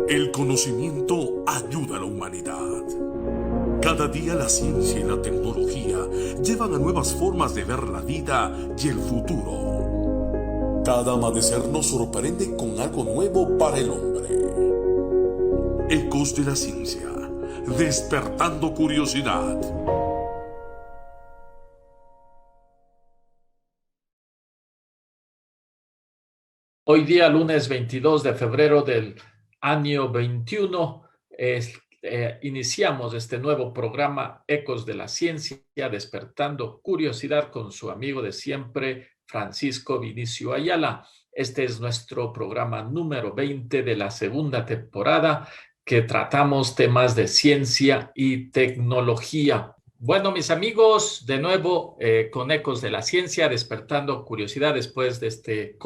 El conocimiento ayuda a la humanidad. Cada día la ciencia y la tecnología llevan a nuevas formas de ver la vida y el futuro. Cada amanecer nos sorprende con algo nuevo para el hombre. Ecos de la ciencia, despertando curiosidad. Hoy día, lunes 22 de febrero del año 21, iniciamos este nuevo programa Ecos de la Ciencia, despertando curiosidad con su amigo de siempre, Francisco Vinicio Ayala. Este es nuestro programa número 20 de la segunda temporada, que tratamos temas de ciencia y tecnología. Bueno, mis amigos, de nuevo con Ecos de la Ciencia, despertando curiosidad después de este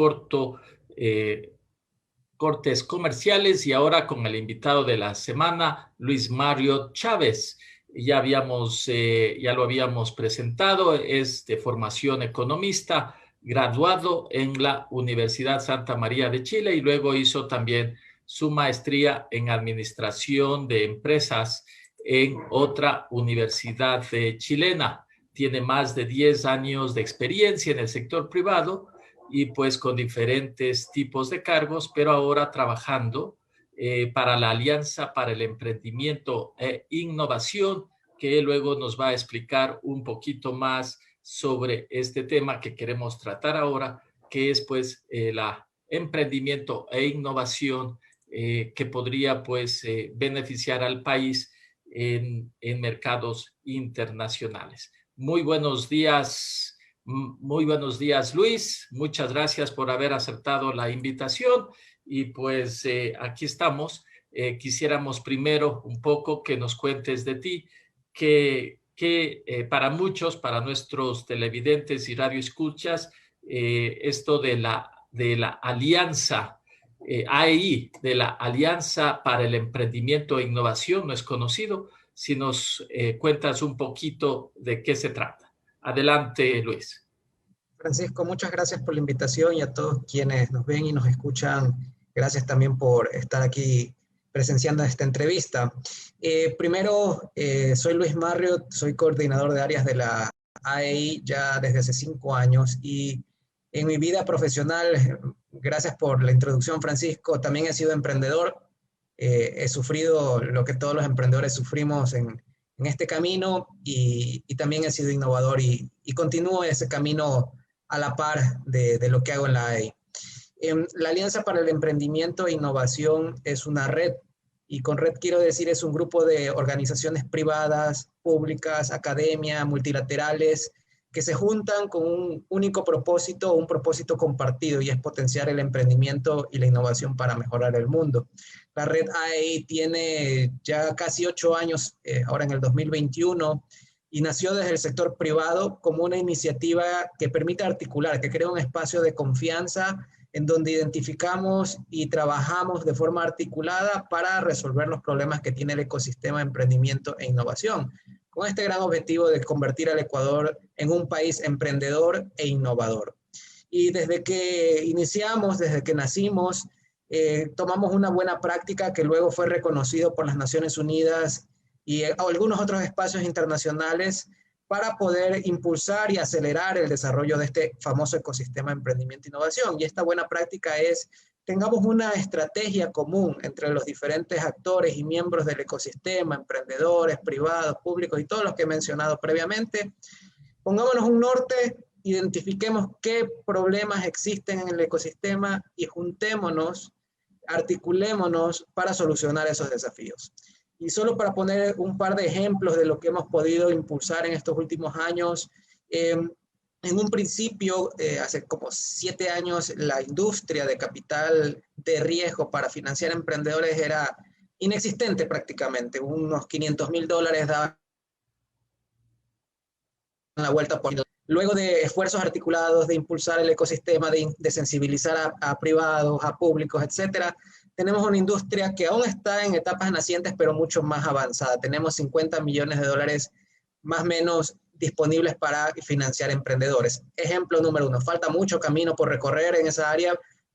cortes comerciales, y ahora con el invitado de la semana, Luis Mario Chávez. Ya lo habíamos presentado, es de formación economista, graduado en la Universidad Santa María de Chile y luego hizo también su maestría en administración de empresas en otra universidad chilena. Tiene más de 10 años de experiencia en el sector privado y pues con diferentes tipos de cargos, pero ahora trabajando para la Alianza para el Emprendimiento e Innovación, que luego nos va a explicar un poquito más sobre este tema que queremos tratar ahora, que es pues la emprendimiento e innovación que podría pues beneficiar al país en mercados internacionales. Muy buenos días, Luis. Muchas gracias por haber aceptado la invitación. Y pues aquí estamos. Quisiéramos primero un poco que nos cuentes de ti, que para muchos, para nuestros televidentes y radioescuchas, esto de la alianza AEI, de la Alianza para el Emprendimiento e Innovación, no es conocido. Si nos cuentas un poquito de qué se trata. Adelante, Luis. Francisco, muchas gracias por la invitación y a todos quienes nos ven y nos escuchan, gracias también por estar aquí presenciando esta entrevista. Primero, soy Luis Mario, soy coordinador de áreas de la AEI ya desde hace 5 años y en mi vida profesional, gracias por la introducción, Francisco, también he sido emprendedor. He sufrido lo que todos los emprendedores sufrimos en este camino y también he sido innovador y continúo ese camino a la par de lo que hago en la AEI. La Alianza para el Emprendimiento e Innovación es una red, y con red quiero decir es un grupo de organizaciones privadas, públicas, academia, multilaterales, que se juntan con un único propósito, un propósito compartido, y es potenciar el emprendimiento y la innovación para mejorar el mundo. La red AEI tiene ya casi 8 años, ahora en el 2021, y nació desde el sector privado como una iniciativa que permite articular, que crea un espacio de confianza en donde identificamos y trabajamos de forma articulada para resolver los problemas que tiene el ecosistema de emprendimiento e innovación, con este gran objetivo de convertir al Ecuador en un país emprendedor e innovador. Y desde que iniciamos, desde que nacimos, tomamos una buena práctica que luego fue reconocido por las Naciones Unidas y algunos otros espacios internacionales para poder impulsar y acelerar el desarrollo de este famoso ecosistema de emprendimiento e innovación. Y esta buena práctica es: tengamos una estrategia común entre los diferentes actores y miembros del ecosistema, emprendedores, privados, públicos y todos los que he mencionado previamente. Pongámonos un norte, identifiquemos qué problemas existen en el ecosistema y juntémonos, articulémonos para solucionar esos desafíos. Y solo para poner un par de ejemplos de lo que hemos podido impulsar en estos últimos años, en un principio, hace como 7 años, la industria de capital de riesgo para financiar emprendedores era inexistente prácticamente. Unos $500,000 daban la vuelta por... Luego de esfuerzos articulados de impulsar el ecosistema, de sensibilizar a privados, a públicos, etcétera, tenemos una industria que aún está en etapas nacientes, pero mucho más avanzada. Tenemos $50 millones más o menos disponibles para financiar emprendedores. Ejemplo número 1, falta mucho camino por recorrer en esa área,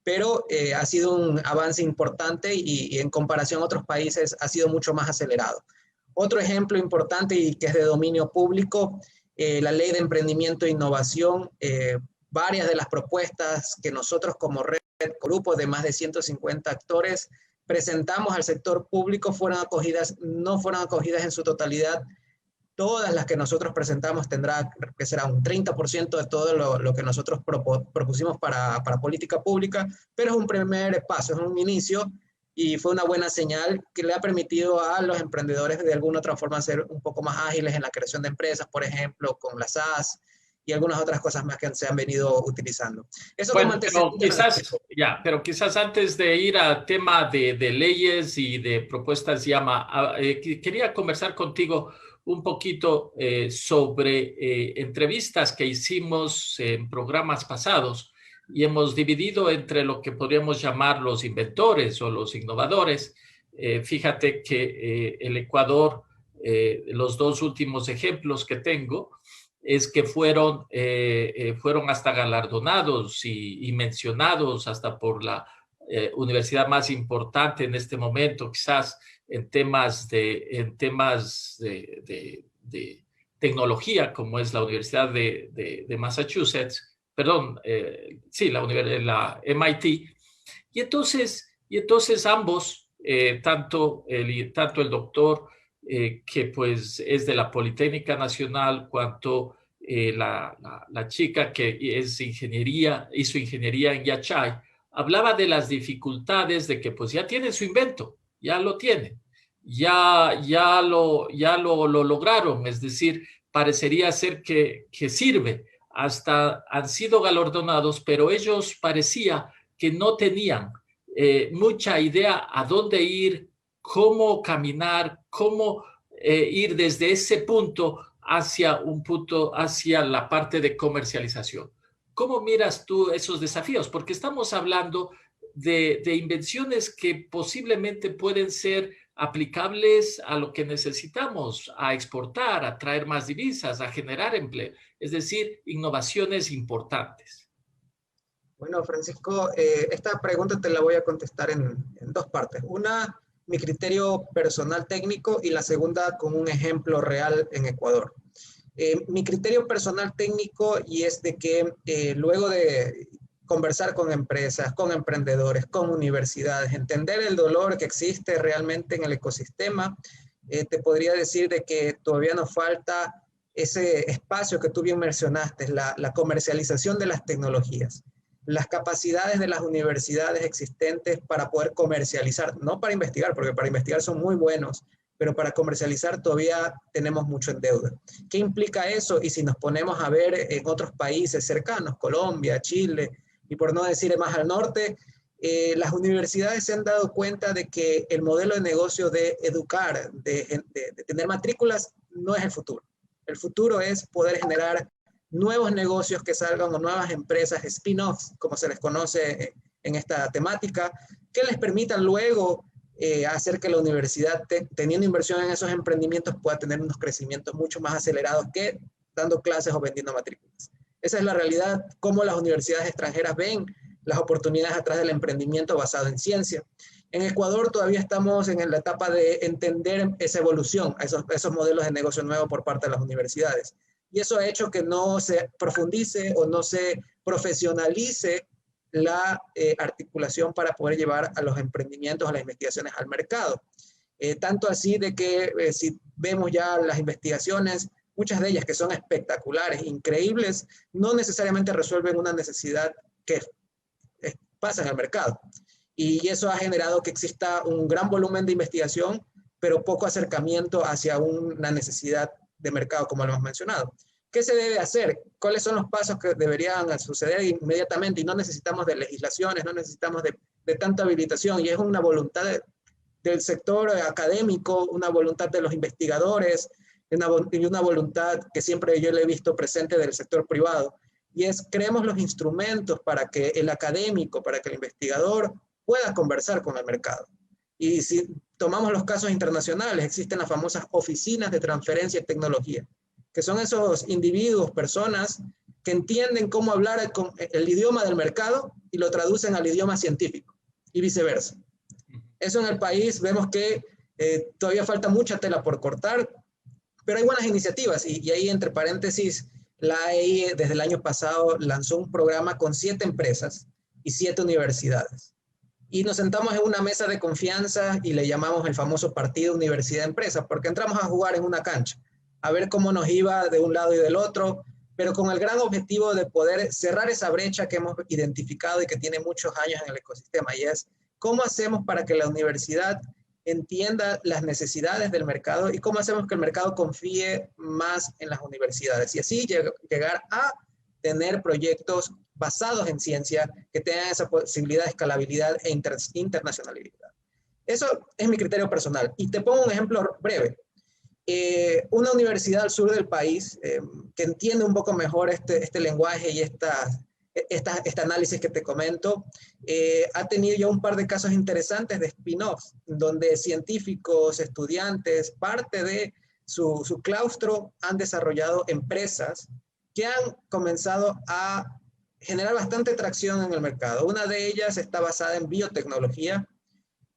pero ha sido un avance importante y en comparación a otros países ha sido mucho más acelerado. Otro ejemplo importante y que es de dominio público, la Ley de Emprendimiento e Innovación, varias de las propuestas que nosotros como red, grupo de más de 150 actores, presentamos al sector público no fueron acogidas en su totalidad. Todas las que nosotros presentamos tendrá que será un 30% de todo lo que nosotros propusimos para política pública, pero es un primer paso, es un inicio y fue una buena señal que le ha permitido a los emprendedores de alguna otra forma ser un poco más ágiles en la creación de empresas, por ejemplo, con las SAS y algunas otras cosas más que se han venido utilizando. Eso bueno, pero quizás antes de ir al tema de leyes y de propuestas quería conversar contigo un poquito sobre entrevistas que hicimos en programas pasados y hemos dividido entre lo que podríamos llamar los inventores o los innovadores. Fíjate que el Ecuador, los dos últimos ejemplos que tengo, es que fueron hasta galardonados y mencionados hasta por la universidad más importante en este momento, quizás en temas de tecnología, como es la Universidad de Massachusetts, perdón, sí, la MIT. Y entonces ambos, tanto el doctor que pues es de la Politécnica Nacional, cuanto la chica que hizo ingeniería en Yachay, hablaba de las dificultades de que pues ya tienen su invento, ya lo tienen, ya lo lograron, es decir, parecería ser que sirve, hasta han sido galardonados, pero ellos parecía que no tenían mucha idea a dónde ir, cómo caminar, cómo ir desde ese punto hacia la parte de comercialización. ¿Cómo miras tú esos desafíos? Porque estamos hablando de invenciones que posiblemente pueden ser aplicables a lo que necesitamos, a exportar, a traer más divisas, a generar empleo, es decir, innovaciones importantes. Bueno, Francisco, esta pregunta te la voy a contestar en dos partes. Una, mi criterio personal técnico, y la segunda con un ejemplo real en Ecuador. Mi criterio personal técnico, y es de que luego de conversar con empresas, con emprendedores, con universidades, entender el dolor que existe realmente en el ecosistema, te podría decir de que todavía nos falta ese espacio que tú bien mencionaste, la comercialización de las tecnologías, las capacidades de las universidades existentes para poder comercializar, no para investigar, porque para investigar son muy buenos, pero para comercializar todavía tenemos mucho en deuda. ¿Qué implica eso? Y si nos ponemos a ver en otros países cercanos, Colombia, Chile, y por no decir más al norte, las universidades se han dado cuenta de que el modelo de negocio de educar, de tener matrículas, no es el futuro. El futuro es poder generar nuevos negocios que salgan o nuevas empresas, spin-offs, como se les conoce en esta temática, que les permitan luego hacer que la universidad, teniendo inversión en esos emprendimientos, pueda tener unos crecimientos mucho más acelerados que dando clases o vendiendo matrículas. Esa es la realidad, cómo las universidades extranjeras ven las oportunidades atrás del emprendimiento basado en ciencia. En Ecuador todavía estamos en la etapa de entender esa evolución, esos modelos de negocio nuevos por parte de las universidades. Y eso ha hecho que no se profundice o no se profesionalice la articulación para poder llevar a los emprendimientos, a las investigaciones al mercado. Tanto así de que si vemos ya las investigaciones, muchas de ellas que son espectaculares, increíbles, no necesariamente resuelven una necesidad que pasa en el mercado. Y eso ha generado que exista un gran volumen de investigación, pero poco acercamiento hacia una necesidad de mercado, como lo hemos mencionado. ¿Qué se debe hacer? ¿Cuáles son los pasos que deberían suceder inmediatamente? Y no necesitamos de legislaciones, no necesitamos de tanta habilitación, y es una voluntad del sector académico, una voluntad de los investigadores, y una voluntad que siempre yo le he visto presente del sector privado, y es creemos los instrumentos para que el académico, para que el investigador pueda conversar con el mercado. Y si tomamos los casos internacionales, existen las famosas oficinas de transferencia de tecnología, que son esos individuos, personas que entienden cómo hablar el idioma del mercado y lo traducen al idioma científico y viceversa. Eso en el país vemos que todavía falta mucha tela por cortar, pero hay buenas iniciativas y ahí entre paréntesis, la AEI desde el año pasado lanzó un programa con 7 empresas y 7 universidades. Y nos sentamos en una mesa de confianza y le llamamos el famoso partido universidad-empresa, porque entramos a jugar en una cancha, a ver cómo nos iba de un lado y del otro, pero con el gran objetivo de poder cerrar esa brecha que hemos identificado y que tiene muchos años en el ecosistema, y es cómo hacemos para que la universidad entienda las necesidades del mercado y cómo hacemos que el mercado confíe más en las universidades y así llegar a tener proyectos basados en ciencia que tengan esa posibilidad de escalabilidad e internacionalidad. Eso es mi criterio personal. Y te pongo un ejemplo breve. Una universidad al sur del país que entiende un poco mejor este lenguaje y este análisis que te comento, ha tenido ya un par de casos interesantes de spin-offs, donde científicos, estudiantes, parte de su claustro han desarrollado empresas que han comenzado a generar bastante tracción en el mercado. Una de ellas está basada en biotecnología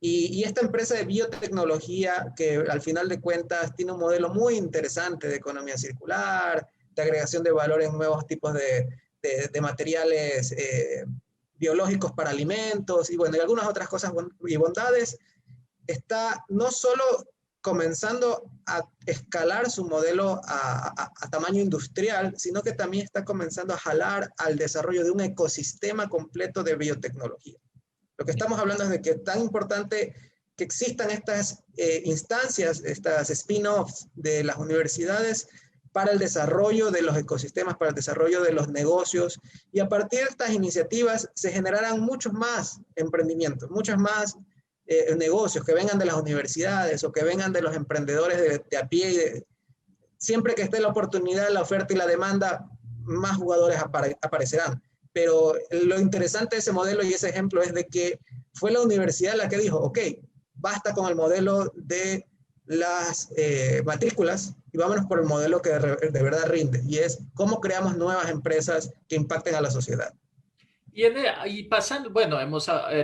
y esta empresa de biotecnología que al final de cuentas tiene un modelo muy interesante de economía circular, de agregación de valor en nuevos tipos de materiales biológicos para alimentos y bueno, y algunas otras cosas y bondades, está no solo comenzando a escalar su modelo a tamaño industrial, sino que también está comenzando a jalar al desarrollo de un ecosistema completo de biotecnología. Lo que estamos hablando es de que es tan importante que existan estas instancias, estas spin-offs de las universidades para el desarrollo de los ecosistemas, para el desarrollo de los negocios, y a partir de estas iniciativas se generarán muchos más emprendimientos, muchos más negocios que vengan de las universidades o que vengan de los emprendedores de a pie. Siempre que esté la oportunidad, la oferta y la demanda, más jugadores aparecerán. Pero lo interesante de ese modelo y ese ejemplo es de que fue la universidad la que dijo, ok, basta con el modelo de las matrículas y vámonos por el modelo que de verdad rinde, y es cómo creamos nuevas empresas que impacten a la sociedad. Y pasando, bueno,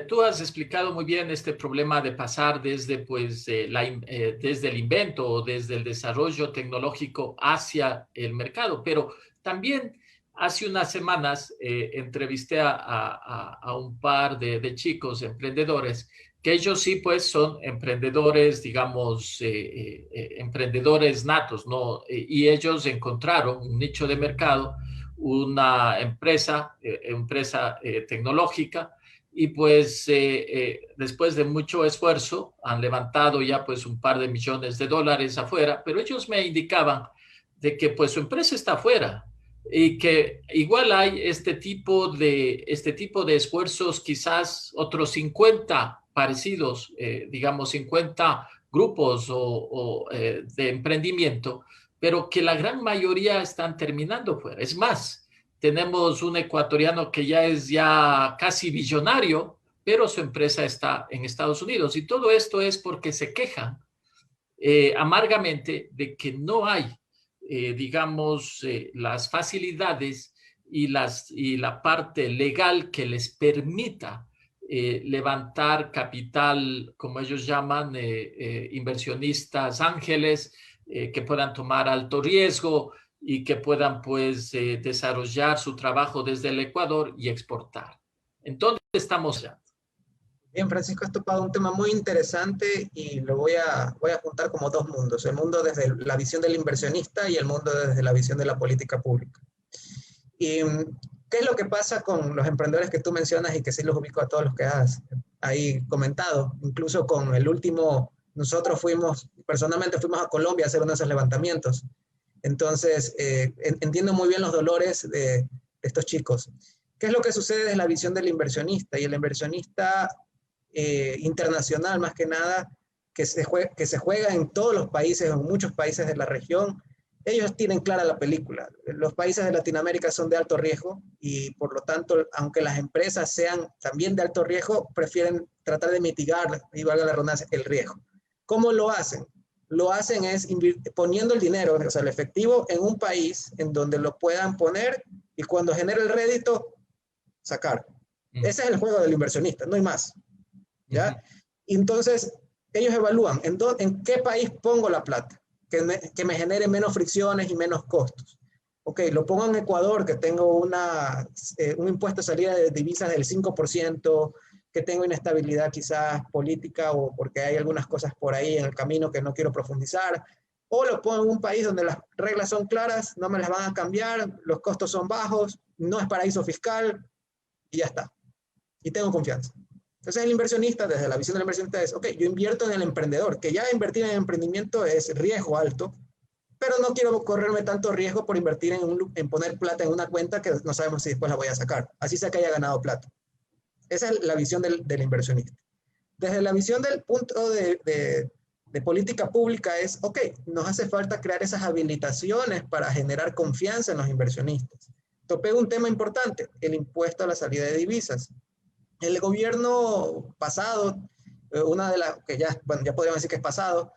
tú has explicado muy bien este problema de pasar desde, desde el invento o desde el desarrollo tecnológico hacia el mercado, pero también hace unas semanas entrevisté a un par de chicos emprendedores que ellos sí pues son emprendedores, digamos, emprendedores natos, ¿no? Y ellos encontraron un nicho de mercado, una empresa tecnológica y pues después de mucho esfuerzo han levantado ya pues un par de millones de dólares afuera, pero ellos me indicaban de que pues su empresa está afuera y que igual hay este tipo de esfuerzos, quizás otros 50 parecidos, digamos 50 grupos de emprendimiento, pero que la gran mayoría están terminando fuera. Es más, tenemos un ecuatoriano que ya es casi billonario, pero su empresa está en Estados Unidos. Y todo esto es porque se quejan amargamente de que no hay, digamos, las facilidades y la parte legal que les permita levantar capital, como ellos llaman, inversionistas ángeles, que puedan tomar alto riesgo y que puedan pues desarrollar su trabajo desde el Ecuador y exportar. Entonces estamos ya. Bien, Francisco, has topado un tema muy interesante y lo voy a juntar como dos mundos, el mundo desde la visión del inversionista y el mundo desde la visión de la política pública. Y ¿qué es lo que pasa con los emprendedores que tú mencionas y que sí los ubico a todos los que has ahí comentado? Incluso con el último, nosotros personalmente fuimos a Colombia a hacer uno de esos levantamientos. Entonces, entiendo muy bien los dolores de estos chicos. ¿Qué es lo que sucede desde la visión del inversionista? Y el inversionista internacional, más que nada, que se juega en todos los países, en muchos países de la región, ellos tienen clara la película. Los países de Latinoamérica son de alto riesgo y por lo tanto, aunque las empresas sean también de alto riesgo, prefieren tratar de mitigar, y valga la redundancia, el riesgo. ¿Cómo lo hacen? Lo hacen es poniendo el dinero, o sea, el efectivo, en un país en donde lo puedan poner y cuando genere el rédito, sacar. Ese es el juego del inversionista, no hay más. ¿Ya? Y entonces, ellos evalúan en qué país pongo la plata, que me genere menos fricciones y menos costos. Ok, lo pongo en Ecuador, que tengo un impuesto de salida de divisas del 5%, que tengo inestabilidad quizás política o porque hay algunas cosas por ahí en el camino que no quiero profundizar, o lo pongo en un país donde las reglas son claras, no me las van a cambiar, los costos son bajos, no es paraíso fiscal y ya está. Y tengo confianza. Entonces el inversionista, desde la visión del inversionista es, ok, yo invierto en el emprendedor, que ya invertir en emprendimiento es riesgo alto, pero no quiero correrme tanto riesgo por invertir en poner plata en una cuenta que no sabemos si después la voy a sacar, así sea que haya ganado plata. Esa es la visión del inversionista. Desde la visión del punto de política pública es, ok, nos hace falta crear esas habilitaciones para generar confianza en los inversionistas. Topé un tema importante, el impuesto a la salida de divisas. El gobierno pasado, una de las que ya podríamos decir que es pasado,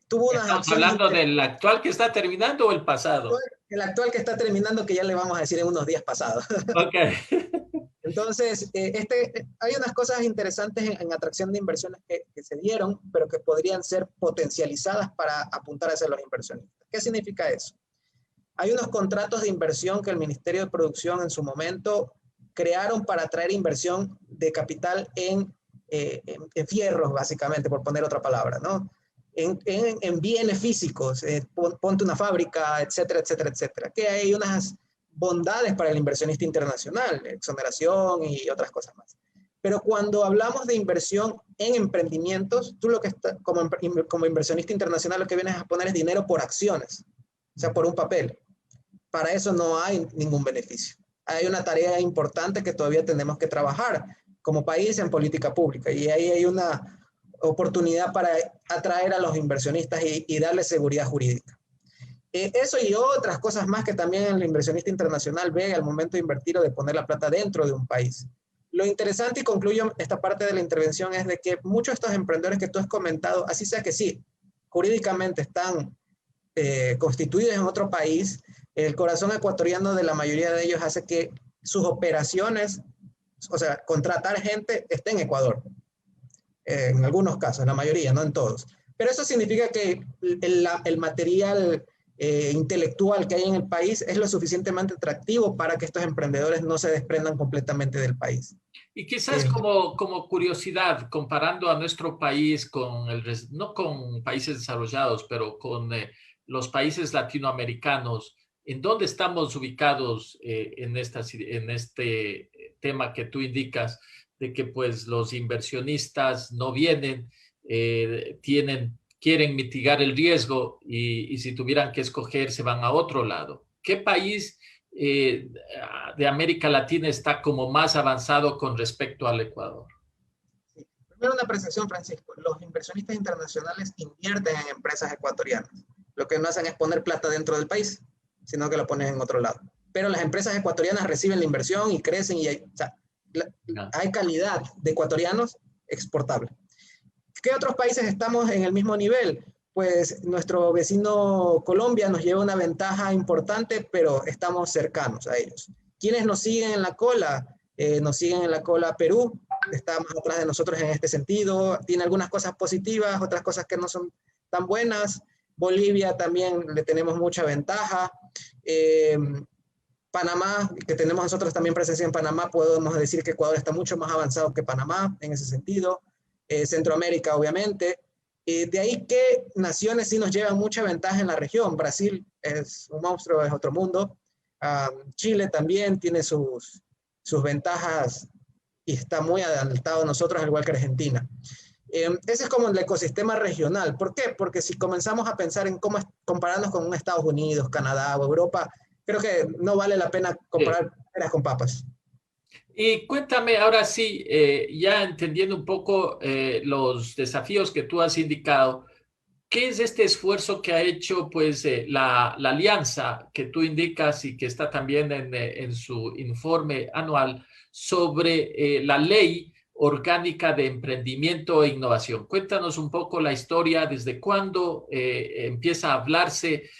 tuvo unas ¿Estamos hablando del actual que está terminando o el pasado? El actual que está terminando, que ya le vamos a decir en unos días pasados. Ok. Entonces, hay unas cosas interesantes en atracción de inversiones que se dieron, pero que podrían ser potencializadas para apuntar hacia los inversionistas. ¿Qué significa eso? Hay unos contratos de inversión que el Ministerio de Producción en su momento crearon para atraer inversión de capital en fierros, básicamente, por poner otra palabra, ¿no? En bienes físicos, ponte una fábrica, etcétera, etcétera, etcétera. Que hay unas bondades para el inversionista internacional, exoneración y otras cosas más. Pero cuando hablamos de inversión en emprendimientos, tú lo que está, como inversionista internacional lo que vienes a poner es dinero por acciones, o sea, por un papel. Para eso no hay ningún beneficio. Hay una tarea importante que todavía tenemos que trabajar como país en política pública y ahí hay una oportunidad para atraer a los inversionistas y darles seguridad jurídica. Eso y otras cosas más que también el inversionista internacional ve al momento de invertir o de poner la plata dentro de un país. Lo interesante, y concluyo esta parte de la intervención, es de que muchos de estos emprendedores que tú has comentado, así sea que sí, jurídicamente están constituidos en otro país, el corazón ecuatoriano de la mayoría de ellos hace que sus operaciones, o sea, contratar gente, esté en Ecuador. En algunos casos, la mayoría, no en todos. Pero eso significa que el material intelectual que hay en el país es lo suficientemente atractivo para que estos emprendedores no se desprendan completamente del país. Y quizás como curiosidad, comparando a nuestro país con no con países desarrollados, pero con los países latinoamericanos, ¿en dónde estamos ubicados en este tema que tú indicas de que pues los inversionistas no vienen, quieren mitigar el riesgo y si tuvieran que escoger se van a otro lado? ¿Qué país de América Latina está como más avanzado con respecto al Ecuador? Sí. Primero una apreciación, Francisco. Los inversionistas internacionales invierten en empresas ecuatorianas. Lo que no hacen es poner plata dentro del país, sino que lo ponen en otro lado. Pero las empresas ecuatorianas reciben la inversión y crecen y hay calidad de ecuatorianos exportable. ¿Qué otros países estamos en el mismo nivel? Pues nuestro vecino Colombia nos lleva una ventaja importante, pero estamos cercanos a ellos. ¿Quiénes nos siguen en la cola? Nos siguen en la cola Perú, está más atrás de nosotros en este sentido, tiene algunas cosas positivas, otras cosas que no son tan buenas. Bolivia también le tenemos mucha ventaja. Panamá, que tenemos nosotros también presencia en Panamá, podemos decir que Ecuador está mucho más avanzado que Panamá en ese sentido. Centroamérica, obviamente. De ahí que naciones sí nos llevan mucha ventaja en la región. Brasil es un monstruo, es otro mundo. Chile también tiene sus ventajas y está muy adelantado a nosotros, al igual que Argentina. Ese es como el ecosistema regional. ¿Por qué? Porque si comenzamos a pensar en cómo compararnos con un Estados Unidos, Canadá o Europa, creo que no vale la pena comparar peras con papas. Y cuéntame ahora sí, ya entendiendo un poco los desafíos que tú has indicado, ¿qué es este esfuerzo que ha hecho pues la alianza que tú indicas y que está también en su informe anual sobre la ley orgánica de emprendimiento e innovación? Cuéntanos un poco la historia, desde cuándo empieza a hablarse,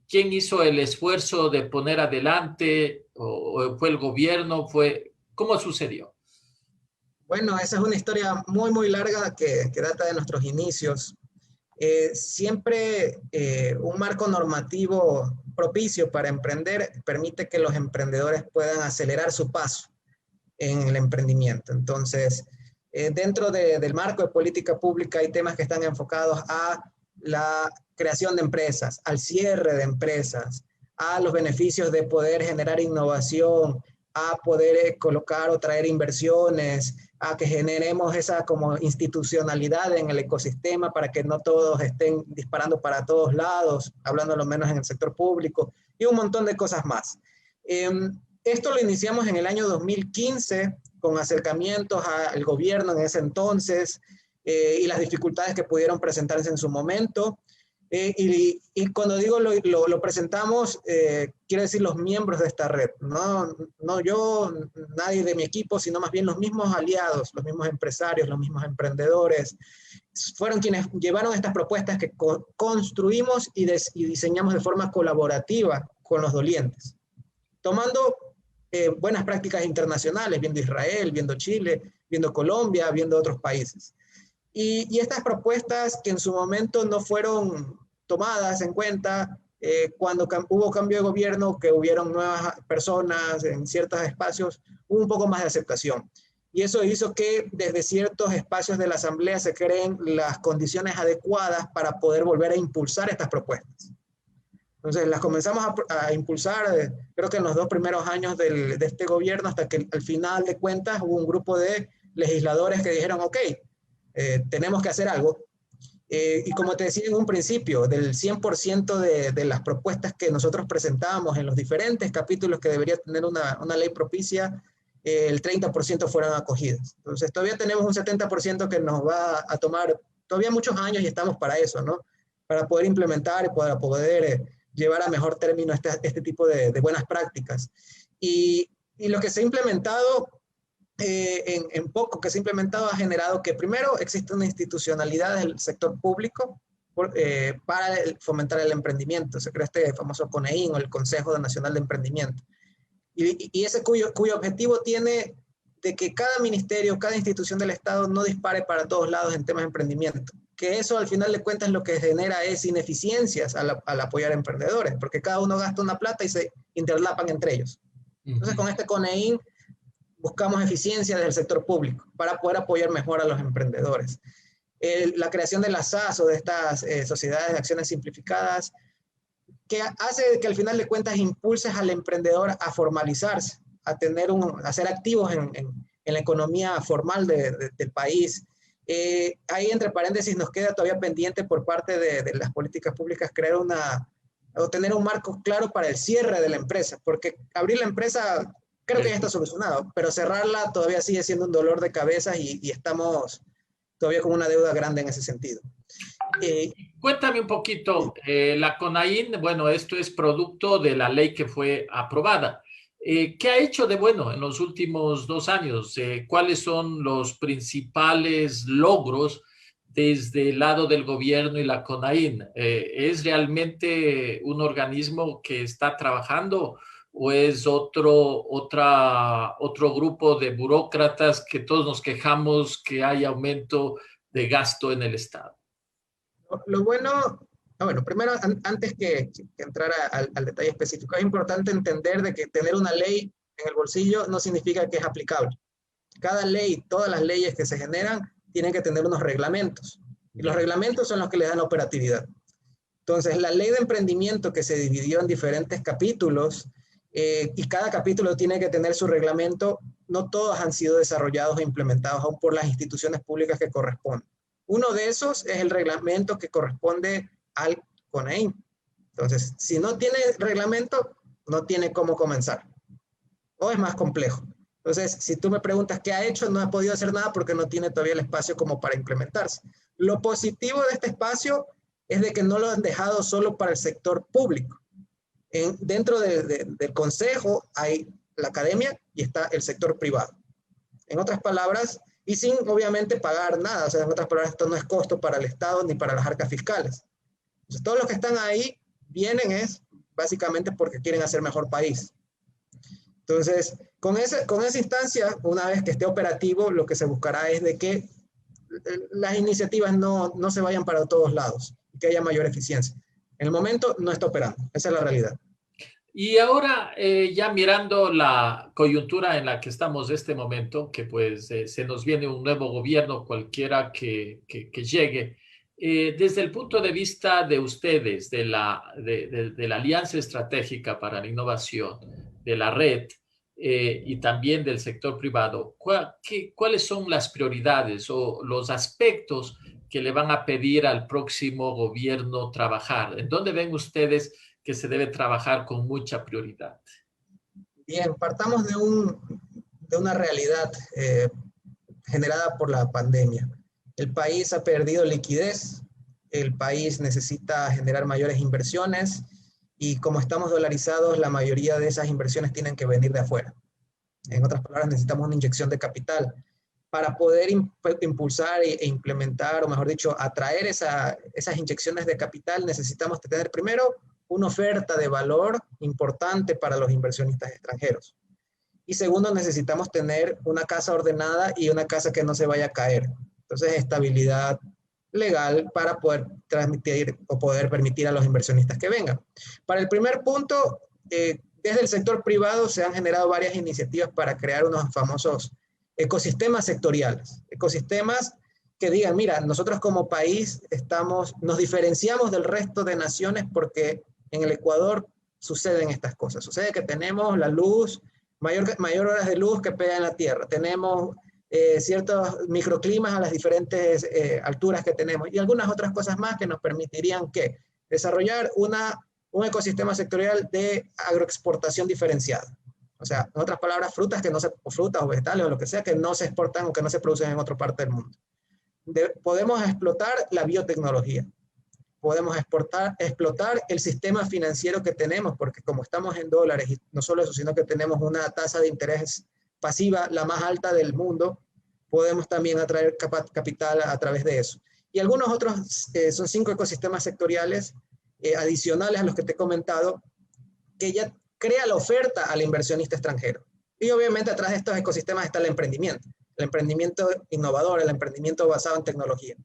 ¿Quién hizo el esfuerzo de poner adelante? ¿O fue el gobierno? ¿Cómo sucedió? Bueno, esa es una historia muy, muy larga que data de nuestros inicios. Siempre un marco normativo propicio para emprender permite que los emprendedores puedan acelerar su paso en el emprendimiento. Entonces, dentro del marco de política pública hay temas que están enfocados a la creación de empresas, al cierre de empresas, a los beneficios de poder generar innovación, a poder colocar o traer inversiones, a que generemos esa como institucionalidad en el ecosistema para que no todos estén disparando para todos lados, hablando lo menos en el sector público, y un montón de cosas más. Esto lo iniciamos en el año 2015 con acercamientos al gobierno en ese entonces y las dificultades que pudieron presentarse en su momento. Y cuando digo lo presentamos, quiero decir los miembros de esta red, no yo, nadie de mi equipo, sino más bien los mismos aliados, los mismos empresarios, los mismos emprendedores, fueron quienes llevaron estas propuestas que construimos y diseñamos de forma colaborativa con los dolientes, tomando buenas prácticas internacionales, viendo Israel, viendo Chile, viendo Colombia, viendo otros países. Y estas propuestas que en su momento no fueron tomadas en cuenta, cuando hubo cambio de gobierno, que hubieron nuevas personas en ciertos espacios, hubo un poco más de aceptación. Y eso hizo que desde ciertos espacios de la Asamblea se creen las condiciones adecuadas para poder volver a impulsar estas propuestas. Entonces las comenzamos a impulsar, creo que en los 2 primeros años de este gobierno, hasta que al final de cuentas hubo un grupo de legisladores que dijeron, ok, tenemos que hacer algo. Y como te decía en un principio, del 100% de las propuestas que nosotros presentábamos en los diferentes capítulos que debería tener una ley propicia, el 30% fueron acogidas. Entonces todavía tenemos un 70% que nos va a tomar todavía muchos años y estamos para eso, ¿no? Para poder implementar y para poder llevar a mejor término este tipo de buenas prácticas. Y lo que se ha implementado, en poco que se ha implementado, ha generado que primero existe una institucionalidad del sector público para fomentar el emprendimiento. Se creó este famoso CONEIN, o el Consejo Nacional de Emprendimiento. Y ese cuyo objetivo tiene de que cada ministerio, cada institución del Estado no dispare para todos lados en temas de emprendimiento. Que eso al final de cuentas lo que genera es ineficiencias al apoyar a emprendedores, porque cada uno gasta una plata y se interlapan entre ellos. Entonces con este CONEIN buscamos eficiencia desde el sector público para poder apoyar mejor a los emprendedores. La creación de las SAS o de estas sociedades de acciones simplificadas, que hace que al final de cuentas impulses al emprendedor a formalizarse, a ser activos en la economía formal del país. Ahí entre paréntesis nos queda todavía pendiente por parte de las políticas públicas crear o tener un marco claro para el cierre de la empresa, porque abrir la empresa creo que ya está solucionado, pero cerrarla todavía sigue siendo un dolor de cabeza y estamos todavía con una deuda grande en ese sentido. Cuéntame un poquito, la CONAIN, bueno, esto es producto de la ley que fue aprobada. ¿Qué ha hecho de bueno en los últimos 2 años? ¿Cuáles son los principales logros desde el lado del gobierno y la CONAIN? ¿Es realmente un organismo que está trabajando o es otro grupo de burócratas que todos nos quejamos que hay aumento de gasto en el Estado? Lo bueno, primero, antes que entrar al detalle específico, es importante entender de que tener una ley en el bolsillo no significa que es aplicable. Cada ley, todas las leyes que se generan, tienen que tener unos reglamentos. Y los reglamentos son los que le dan la operatividad. Entonces, la ley de emprendimiento que se dividió en diferentes capítulos, y cada capítulo tiene que tener su reglamento, no todos han sido desarrollados e implementados aún por las instituciones públicas que corresponden. Uno de esos es el reglamento que corresponde al CONEIN. Entonces, si no tiene reglamento, no tiene cómo comenzar. O es más complejo. Entonces, si tú me preguntas qué ha hecho, no ha podido hacer nada porque no tiene todavía el espacio como para implementarse. Lo positivo de este espacio es de que no lo han dejado solo para el sector público. Dentro del consejo hay la academia y está el sector privado. En otras palabras, y sin obviamente pagar nada, o sea, en otras palabras, esto no es costo para el Estado ni para las arcas fiscales. Entonces, todos los que están ahí vienen básicamente porque quieren hacer mejor país. Entonces, con esa instancia, una vez que esté operativo, lo que se buscará es de que las iniciativas no se vayan para todos lados, que haya mayor eficiencia. En el momento no está operando, esa es la realidad. Y ahora, ya mirando la coyuntura en la que estamos en este momento, que pues se nos viene un nuevo gobierno, cualquiera que llegue, desde el punto de vista de ustedes, de la Alianza Estratégica para la Innovación, de la red y también del sector privado, ¿cuáles son las prioridades o los aspectos que le van a pedir al próximo gobierno trabajar? ¿En dónde ven ustedes que se debe trabajar con mucha prioridad? Bien, partamos de una realidad generada por la pandemia. El país ha perdido liquidez, el país necesita generar mayores inversiones y como estamos dolarizados, la mayoría de esas inversiones tienen que venir de afuera. En otras palabras, necesitamos una inyección de capital. Para poder impulsar e implementar, o mejor dicho, atraer esas inyecciones de capital, necesitamos tener primero una oferta de valor importante para los inversionistas extranjeros. Y segundo, necesitamos tener una casa ordenada y una casa que no se vaya a caer. Entonces, estabilidad legal para poder transmitir o poder permitir a los inversionistas que vengan. Para el primer punto, desde el sector privado se han generado varias iniciativas para crear unos famosos ecosistemas sectoriales, ecosistemas que digan, mira, nosotros como país nos diferenciamos del resto de naciones porque en el Ecuador suceden estas cosas. Sucede que tenemos la luz, mayor horas de luz que pega en la tierra, tenemos ciertos microclimas a las diferentes alturas que tenemos y algunas otras cosas más que nos permitirían que desarrollar un ecosistema sectorial de agroexportación diferenciada. O sea, en otras palabras, frutas o vegetales o lo que sea que no se exportan o que no se producen en otra parte del mundo. Podemos explotar la biotecnología. Podemos explotar el sistema financiero que tenemos, porque como estamos en dólares, y no solo eso, sino que tenemos una tasa de interés pasiva la más alta del mundo, podemos también atraer capital a través de eso. Y algunos otros, son 5 ecosistemas sectoriales adicionales a los que te he comentado, que ya crea la oferta al inversionista extranjero. Y obviamente atrás de estos ecosistemas está el emprendimiento innovador, el emprendimiento basado en tecnología.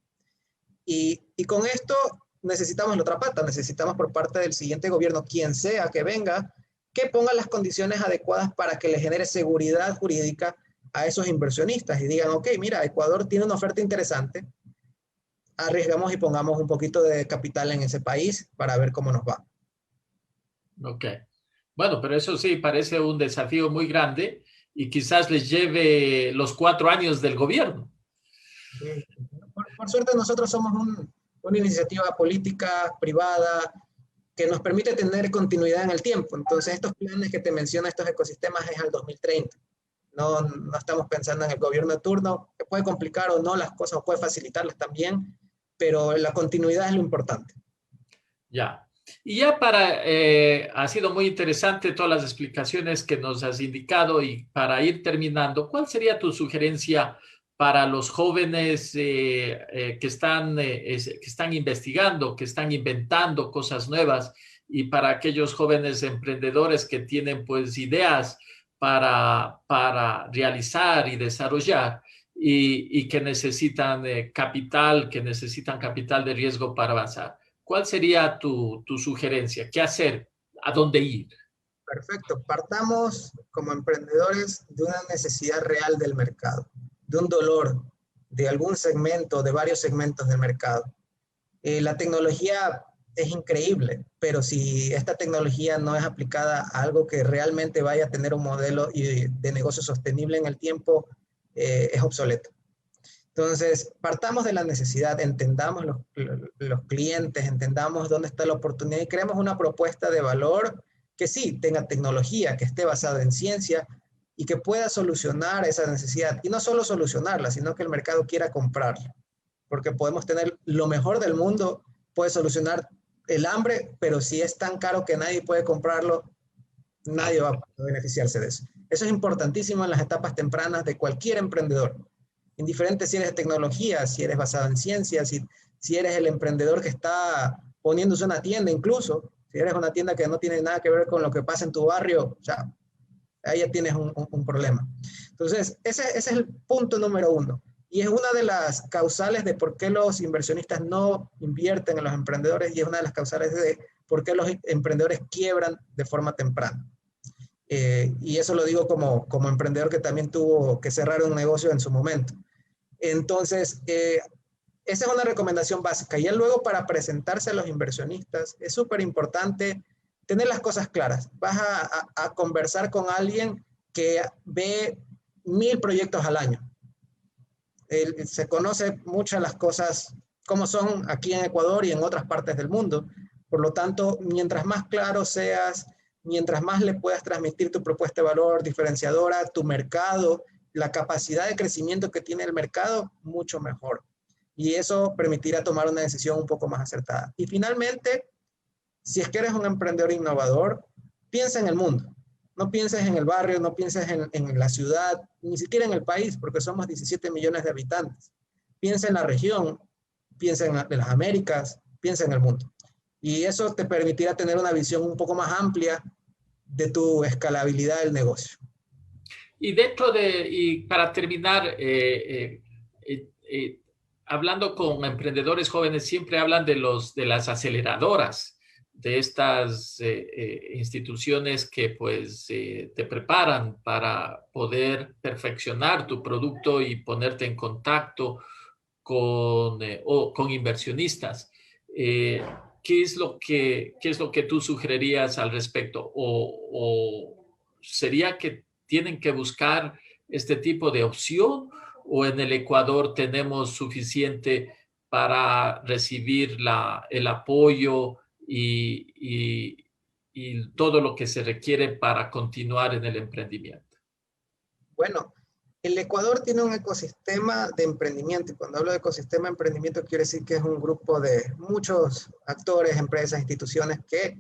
Y con esto necesitamos la otra pata, necesitamos por parte del siguiente gobierno, quien sea que venga, que ponga las condiciones adecuadas para que le genere seguridad jurídica a esos inversionistas y digan, ok, mira, Ecuador tiene una oferta interesante, arriesgamos y pongamos un poquito de capital en ese país para ver cómo nos va. Ok. Bueno, pero eso sí parece un desafío muy grande y quizás les lleve los 4 años del gobierno. Por suerte nosotros somos una iniciativa política privada que nos permite tener continuidad en el tiempo. Entonces estos planes que te menciono, estos ecosistemas, es al 2030. No estamos pensando en el gobierno de turno, que puede complicar o no las cosas, o puede facilitarlas también, pero la continuidad es lo importante. Ya. Y ya ha sido muy interesante todas las explicaciones que nos has indicado y para ir terminando, ¿cuál sería tu sugerencia para los jóvenes que están investigando, que están inventando cosas nuevas y para aquellos jóvenes emprendedores que tienen pues ideas para realizar y desarrollar y que necesitan capital de riesgo para avanzar? ¿Cuál sería tu sugerencia? ¿Qué hacer? ¿A dónde ir? Perfecto. Partamos como emprendedores de una necesidad real del mercado, de un dolor, de algún segmento, de varios segmentos del mercado. La tecnología es increíble, pero si esta tecnología no es aplicada a algo que realmente vaya a tener un modelo de negocio sostenible en el tiempo, es obsoleto. Entonces, partamos de la necesidad, entendamos los clientes, entendamos dónde está la oportunidad y creemos una propuesta de valor que sí tenga tecnología, que esté basada en ciencia y que pueda solucionar esa necesidad. Y no solo solucionarla, sino que el mercado quiera comprarla. Porque podemos tener lo mejor del mundo, puede solucionar el hambre, pero si es tan caro que nadie puede comprarlo, nadie va a beneficiarse de eso. Eso es importantísimo en las etapas tempranas de cualquier emprendedor. Indiferente si eres de tecnología, si eres basado en ciencia, si eres el emprendedor que está poniéndose una tienda incluso, Si eres una tienda que no tiene nada que ver con lo que pasa en tu barrio, ya, ahí ya tienes un problema. Entonces, ese es el punto número uno. Y es una de las causales de por qué los inversionistas no invierten en los emprendedores y es una de las causales de por qué los emprendedores quiebran de forma temprana. Y eso lo digo como emprendedor que también tuvo que cerrar un negocio en su momento. Entonces, esa es una recomendación básica. Y luego para presentarse a los inversionistas es súper importante tener las cosas claras. Vas a conversar con alguien que ve 1000 proyectos al año. Se conoce muchas las cosas como son aquí en Ecuador y en otras partes del mundo. Por lo tanto, mientras más claro seas, mientras más le puedas transmitir tu propuesta de valor diferenciadora, tu mercado, la capacidad de crecimiento que tiene el mercado, mucho mejor. Y eso permitirá tomar una decisión un poco más acertada. Y finalmente, si es que eres un emprendedor innovador, piensa en el mundo. No pienses en el barrio, no pienses en la ciudad, ni siquiera en el país, porque somos 17 millones de habitantes. Piensa en la región, piensa en las Américas, piensa en el mundo. Y eso te permitirá tener una visión un poco más amplia de tu escalabilidad del negocio. Y y para terminar, hablando con emprendedores jóvenes, siempre hablan de las aceleradoras, de estas instituciones que pues te preparan para poder perfeccionar tu producto y ponerte en contacto con inversionistas. ¿Qué es lo que tú sugerirías al respecto? ¿O sería que tienen que buscar este tipo de opción o en el Ecuador tenemos suficiente para recibir el apoyo y todo lo que se requiere para continuar en el emprendimiento? Bueno, el Ecuador tiene un ecosistema de emprendimiento y cuando hablo de ecosistema de emprendimiento quiere decir que es un grupo de muchos actores, empresas, instituciones que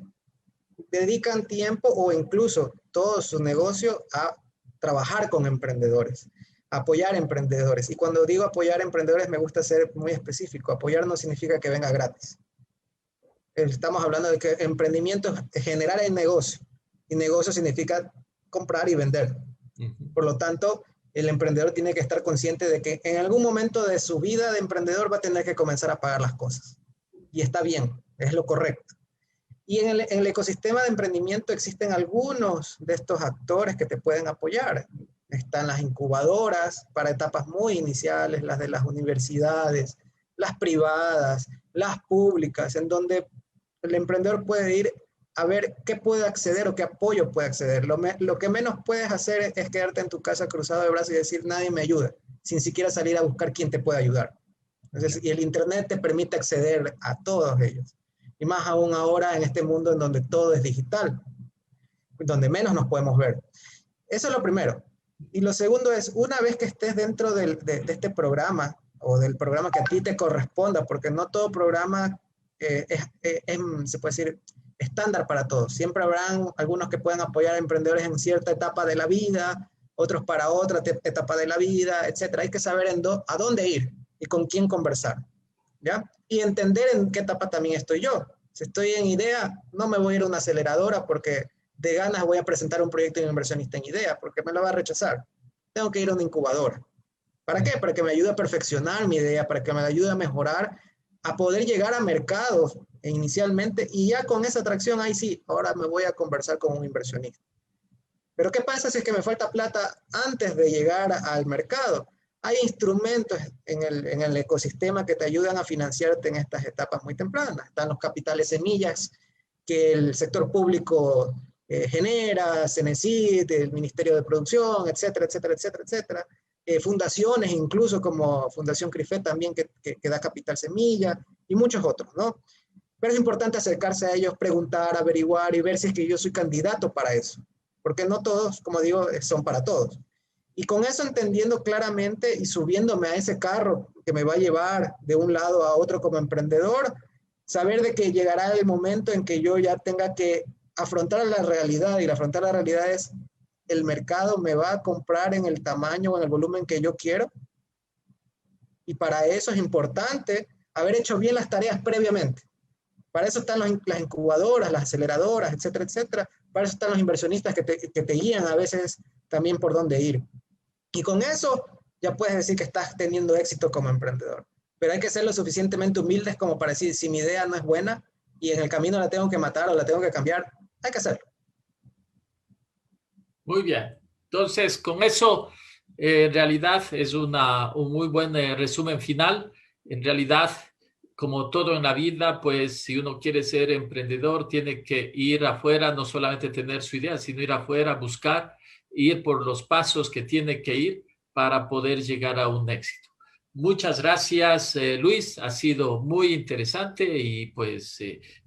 dedican tiempo o incluso todo su negocio a trabajar con emprendedores, apoyar emprendedores. Y cuando digo apoyar emprendedores me gusta ser muy específico. Apoyar no significa que venga gratis. Estamos hablando de que emprendimiento es generar el negocio y negocio significa comprar y vender. Por lo tanto, el emprendedor tiene que estar consciente de que en algún momento de su vida de emprendedor va a tener que comenzar a pagar las cosas. Y está bien, es lo correcto. Y en el ecosistema de emprendimiento existen algunos de estos actores que te pueden apoyar. Están las incubadoras para etapas muy iniciales, las de las universidades, las privadas, las públicas, en donde el emprendedor puede ir a ver qué puede acceder o qué apoyo puede acceder. Lo que menos puedes hacer es quedarte en tu casa cruzado de brazos y decir nadie me ayuda, sin siquiera salir a buscar quién te puede ayudar. Entonces, y el Internet te permite acceder a todos ellos. Y más aún ahora en este mundo en donde todo es digital, donde menos nos podemos ver. Eso es lo primero. Y lo segundo es, una vez que estés dentro de este programa o del programa que a ti te corresponda, porque no todo programa se puede decir, estándar para todos. Siempre habrán algunos que puedan apoyar a emprendedores en cierta etapa de la vida, otros para otra etapa de la vida, etc. Hay que saber a dónde ir y con quién conversar, ¿ya? Y entender en qué etapa también estoy yo. Si estoy en idea, no me voy a ir a una aceleradora porque de ganas voy a presentar un proyecto de un inversionista en idea, porque me lo va a rechazar. Tengo que ir a una incubadora. ¿Para qué? Para que me ayude a perfeccionar mi idea, para que me ayude a mejorar, a poder llegar a mercados inicialmente y ya con esa atracción, ahí sí, ahora me voy a conversar con un inversionista. Pero ¿qué pasa si es que me falta plata antes de llegar al mercado? Hay instrumentos en el ecosistema que te ayudan a financiarte en estas etapas muy tempranas. Están los capitales semillas que el sector público genera, Cenecit, el Ministerio de Producción, etcétera, etcétera, etcétera, etcétera. Fundaciones incluso como Fundación CRIFET también que da capital semilla y muchos otros, ¿no? Pero es importante acercarse a ellos, preguntar, averiguar y ver si es que yo soy candidato para eso. Porque no todos, como digo, son para todos. Y con eso entendiendo claramente y subiéndome a ese carro que me va a llevar de un lado a otro como emprendedor, saber de que llegará el momento en que yo ya tenga que afrontar la realidad, y la afrontar la realidad es el mercado me va a comprar en el tamaño o en el volumen que yo quiero. Y para eso es importante haber hecho bien las tareas previamente. Para eso están las incubadoras, las aceleradoras, etcétera, etcétera. Para eso están los inversionistas que te guían a veces también por dónde ir. Y con eso ya puedes decir que estás teniendo éxito como emprendedor. Pero hay que ser lo suficientemente humildes como para decir, si mi idea no es buena y en el camino la tengo que matar o la tengo que cambiar, hay que hacerlo. Muy bien. Entonces, con eso, en realidad es un muy buen resumen final. En realidad, como todo en la vida, pues si uno quiere ser emprendedor, tiene que ir afuera, no solamente tener su idea, sino ir afuera, buscar, ir por los pasos que tiene que ir para poder llegar a un éxito. Muchas gracias, Luis. Ha sido muy interesante y pues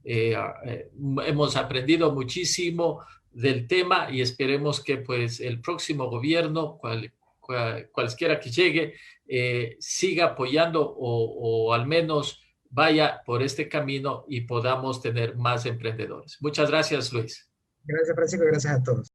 hemos aprendido muchísimo del tema y esperemos que pues el próximo gobierno, cualquiera que llegue, siga apoyando o al menos vaya por este camino y podamos tener más emprendedores. Muchas gracias, Luis. Gracias, Francisco, y gracias a todos.